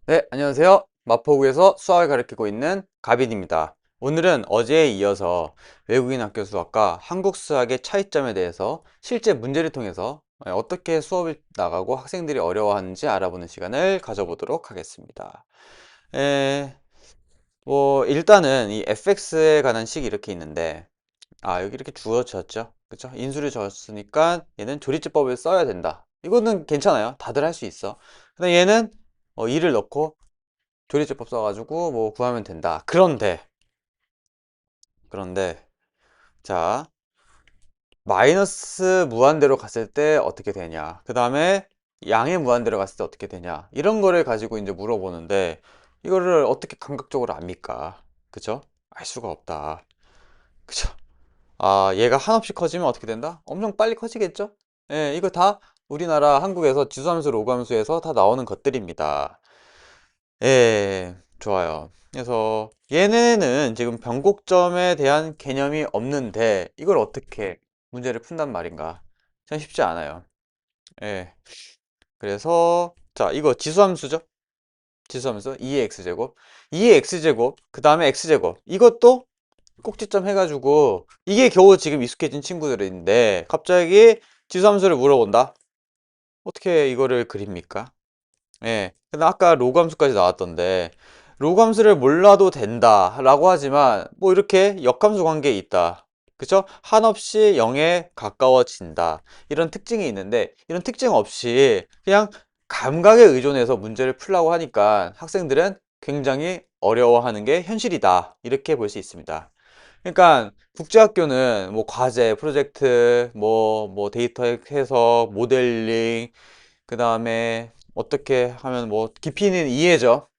네, 안녕하세요. 마포구에서 수학을 가르치고 있는 가빈입니다. 오늘은 어제에 이어서 외국인 학교 수학과 한국 수학의 차이점에 대해서 실제 문제를 통해서 어떻게 수업을 나가고 학생들이 어려워하는지 알아보는 시간을 가져보도록 하겠습니다. 에, 일단은 이 fx에 관한 식이 이렇게 있는데, 여기 이렇게 주어졌죠. 그쵸? 인수를 줬으니까 얘는 조리제법을 써야 된다. 이거는 괜찮아요. 다들 할 수 있어. 근데 얘는 2를 넣고 조리제법 써가지고 뭐 구하면 된다. 그런데 자, 마이너스 무한대로 갔을 때 어떻게 되냐, 그 다음에 양의 무한대로 갔을 때 어떻게 되냐, 이런 거를 가지고 이제 물어보는데 이거를 어떻게 감각적으로 압니까? 그쵸? 알 수가 없다. 그쵸? 얘가 한없이 커지면 어떻게 된다? 엄청 빨리 커지겠죠? 예, 이거 다 우리나라 한국에서 지수함수, 로감수에서 다 나오는 것들입니다. 예, 좋아요. 그래서 얘네는 지금 변곡점에 대한 개념이 없는데 이걸 어떻게 문제를 푼단 말인가? 참 쉽지 않아요. 예. 그래서 자, 이거 지수함수죠? 지수함수 2의 x제곱, 2의 x제곱, 그 다음에 x제곱. 이것도 꼭지점 해가지고 이게 겨우 지금 익숙해진 친구들인데 갑자기 지수함수를 물어본다. 어떻게 이거를 그립니까? 예. 근데 아까 로감수까지 나왔던데 로감수를 몰라도 된다 라고 하지만 뭐 이렇게 역함수 관계에 있다. 그쵸? 한없이 0에 가까워진다. 이런 특징이 있는데 이런 특징 없이 그냥 감각에 의존해서 문제를 풀라고 하니까 학생들은 굉장히 어려워하는 게 현실이다. 이렇게 볼 수 있습니다. 그러니까 국제학교는 뭐 과제, 프로젝트, 뭐 데이터 해석, 모델링, 그 다음에 어떻게 하면 뭐 깊이 있는 이해죠.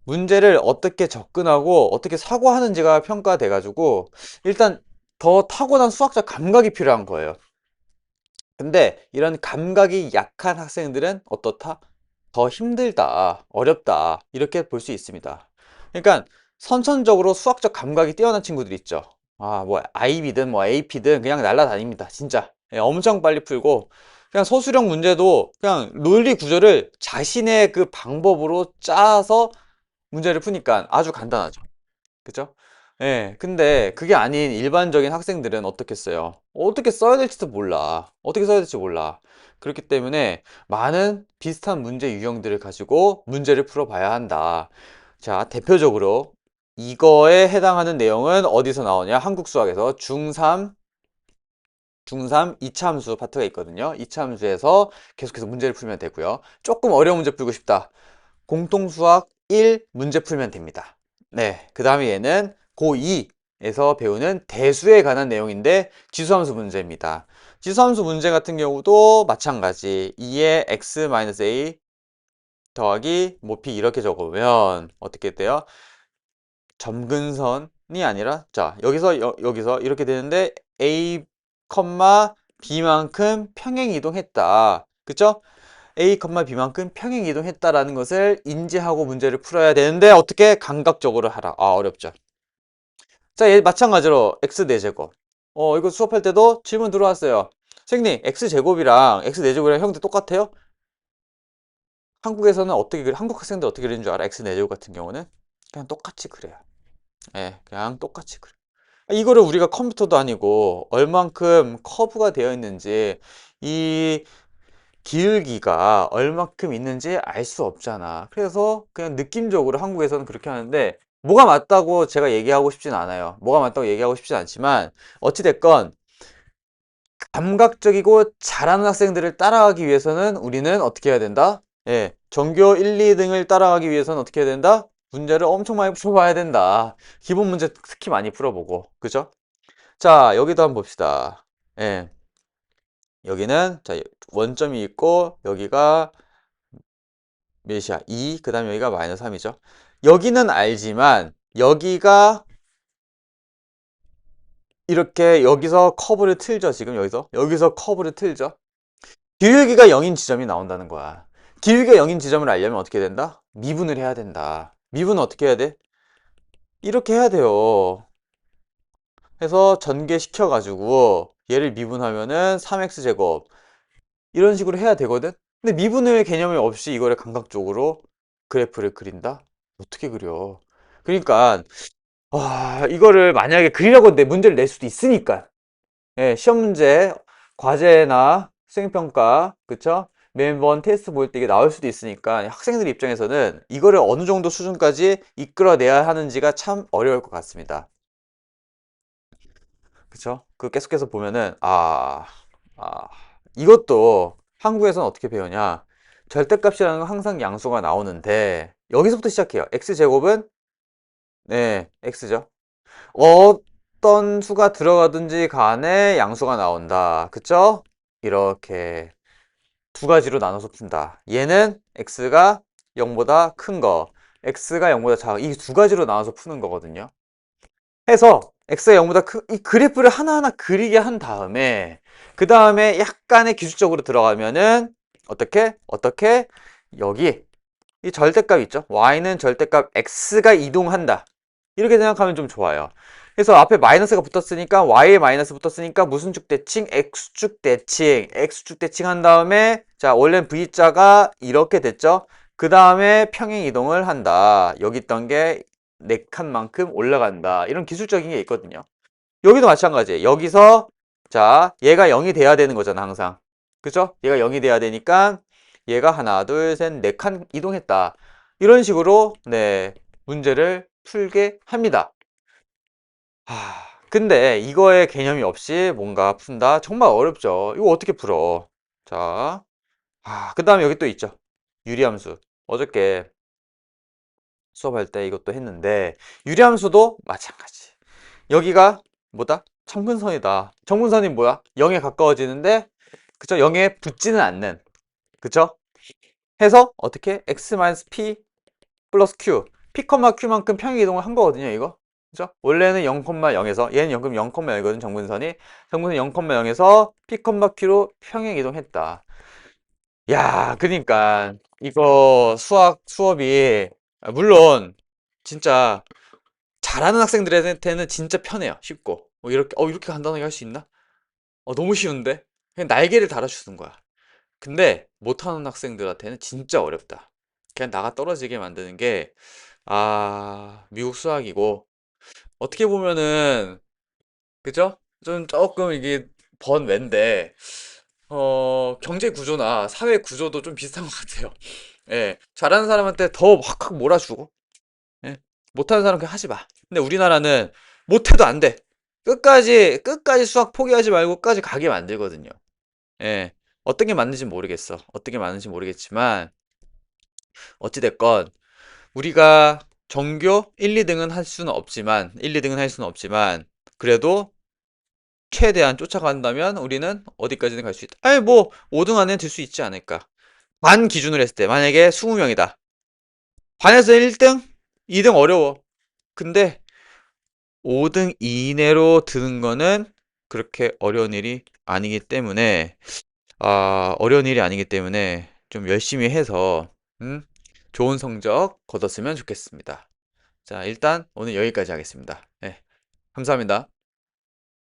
문제를 어떻게 접근하고 어떻게 사고하는지가 평가돼 가지고 일단 더 타고난 수학적 감각이 필요한 거예요. 근데 이런 감각이 약한 학생들은 어떻다? 더 힘들다, 어렵다, 이렇게 볼 수 있습니다. 그러니까 선천적으로 수학적 감각이 뛰어난 친구들 있죠. 뭐 IB든 뭐 AP든 그냥 날라다닙니다. 진짜. 엄청 빨리 풀고 그냥 소수령 문제도 그냥 논리 구조를 자신의 그 방법으로 짜서 문제를 푸니까 아주 간단하죠. 그죠? 예, 근데 그게 아닌 일반적인 학생들은 어떻겠어요? 어떻게 써야 될지도 몰라. 어떻게 써야 될지 몰라. 그렇기 때문에 많은 비슷한 문제 유형들을 가지고 문제를 풀어봐야 한다. 자, 대표적으로 이거에 해당하는 내용은 어디서 나오냐? 한국 수학에서 중3 2차 함수 파트가 있거든요. 2차 함수에서 계속해서 문제를 풀면 되고요. 조금 어려운 문제 풀고 싶다. 공통수학 1 문제 풀면 됩니다. 네, 그 다음에 얘는 고2에서 배우는 대수에 관한 내용인데 지수함수 문제입니다. 지수함수 문제 같은 경우도 마찬가지 2의 x-a 더하기 뭐 b 이렇게 적으면 어떻게 돼요? 점근선이 아니라 자, 여기서 이렇게 되는데 a, b만큼 평행 이동했다. 그쵸? A, B만큼 평행 이동했다라는 것을 인지하고 문제를 풀어야 되는데 어떻게 감각적으로 하라. 어렵죠. 자, 얘 마찬가지로 x 4제곱. 이거 수업할 때도 질문 들어왔어요. 선생님, x 제곱이랑 x 4제곱이랑 형태 똑같아요? 한국에서는 어떻게 그래? 한국 학생들 어떻게 그리는 줄 알아? x 4제곱 같은 경우는 그냥 똑같이 그래요. 예, 그냥 똑같이 그래. 이거를 우리가 컴퓨터도 아니고 얼만큼 커브가 되어 있는지 이 기울기가 얼마큼 있는지 알 수 없잖아. 그래서 그냥 느낌적으로 한국에서는 그렇게 하는데 뭐가 맞다고 제가 얘기하고 싶진 않아요. 뭐가 맞다고 얘기하고 싶진 않지만 어찌됐건 감각적이고 잘하는 학생들을 따라가기 위해서는 우리는 어떻게 해야 된다? 예, 전교 1, 2등을 따라가기 위해서는 어떻게 해야 된다? 문제를 엄청 많이 풀어봐야 된다. 기본 문제 특히 많이 풀어보고, 그죠? 자, 여기도 한번 봅시다. 예, 여기는 자 원점이 있고 여기가 몇이야? 2, 그 다음에 여기가 마이너스 3이죠. 여기는 알지만 여기가 이렇게 여기서 커브를 틀죠. 지금 여기서 커브를 틀죠. 기울기가 0인 지점이 나온다는 거야. 기울기가 0인 지점을 알려면 어떻게 된다? 미분을 해야 된다. 미분은 어떻게 해야 돼? 이렇게 해야 돼요. 해서 전개시켜 가지고 얘를 미분하면은 3x제곱 이런 식으로 해야 되거든. 근데 미분의 개념이 없이 이거를 감각적으로 그래프를 그린다? 어떻게 그려? 그러니까 이거를 만약에 그리라고 문제를 낼 수도 있으니까. 예, 시험 문제, 과제나 수행평가, 그쵸? 매번 테스트 볼 때 이게 나올 수도 있으니까 학생들 입장에서는 이거를 어느 정도 수준까지 이끌어내야 하는지가 참 어려울 것 같습니다. 그쵸? 그 계속해서 보면은 아, 이것도 한국에서는 어떻게 배우냐? 절대값이라는 건 항상 양수가 나오는데 여기서부터 시작해요. x제곱은 네, x죠. 어떤 수가 들어가든지 간에 양수가 나온다. 그쵸? 이렇게 두 가지로 나눠서 푼다. 얘는 x가 0보다 큰 거, x가 0보다 작은 이 두 가지로 나눠서 푸는 거거든요. 해서 x가 0보다 이 그래프를 하나하나 그리게 한 다음에 그 다음에 약간의 기술적으로 들어가면은 어떻게 여기 이 절대값 있죠? y는 절대값 x가 이동한다. 이렇게 생각하면 좀 좋아요. 그래서 앞에 마이너스가 붙었으니까 y에 마이너스 붙었으니까 무슨 쭉 대칭? x축 대칭. x축 대칭 한 다음에 자 원래는 v자가 이렇게 됐죠? 그 다음에 평행 이동을 한다. 여기 있던 게 4칸만큼 올라간다. 이런 기술적인 게 있거든요. 여기도 마찬가지예요. 여기서 자 얘가 0이 돼야 되는 거잖아 항상. 그죠? 얘가 0이 돼야 되니까 얘가 하나 둘셋 4칸 이동했다. 이런 식으로 네 문제를 풀게 합니다. 근데 이거의 개념이 없이 뭔가 푼다? 정말 어렵죠. 이거 어떻게 풀어? 자, 그 다음에 여기 또 있죠. 유리함수. 어저께 수업할 때 이것도 했는데 유리함수도 마찬가지. 여기가 뭐다? 점근선이다. 점근선이 뭐야? 0에 가까워지는데 그쵸? 0에 붙지는 않는 그쵸? 해서 어떻게? x-p 플러스 q p, q만큼 평행 이동을 한 거거든요 이거 그죠? 원래는 0,0에서 얘는 0,0이거든 정근선이 정근선 0,0에서 p, q로 평행 이동했다. 야 그러니까 이거 수업이 물론 진짜 잘하는 학생들한테는 진짜 편해요. 쉽고 이렇게 간단하게 할 수 있나? 너무 쉬운데? 그냥 날개를 달아주는 거야. 근데 못하는 학생들한테는 진짜 어렵다. 그냥 나가 떨어지게 만드는 게 미국 수학이고 어떻게 보면은 그죠? 좀 조금 이게 번외인데 경제 구조나 사회 구조도 좀 비슷한 것 같아요. 예, 잘하는 사람한테 더 확확 몰아주고 예, 못하는 사람 그냥 하지 마. 근데 우리나라는 못해도 안 돼. 끝까지 수학 포기하지 말고 끝까지 가게 만들거든요. 예, 어떤 게 맞는지 모르겠어. 어떤 게 맞는지 모르겠지만 어찌됐건 우리가 전교 1, 2등은 할 수는 없지만 1, 2등은 할 수는 없지만 그래도 최대한 쫓아간다면 우리는 어디까지는 갈 수 있다. 아니 뭐 5등 안에 들 수 있지 않을까. 반 기준으로 했을 때 만약에 20명이다. 반에서 1등? 2등 어려워. 근데 5등 이내로 드는 거는 그렇게 어려운 일이 아니기 때문에 어려운 일이 아니기 때문에 좀 열심히 해서 좋은 성적 거뒀으면 좋겠습니다. 자, 일단 오늘 여기까지 하겠습니다. 네, 감사합니다.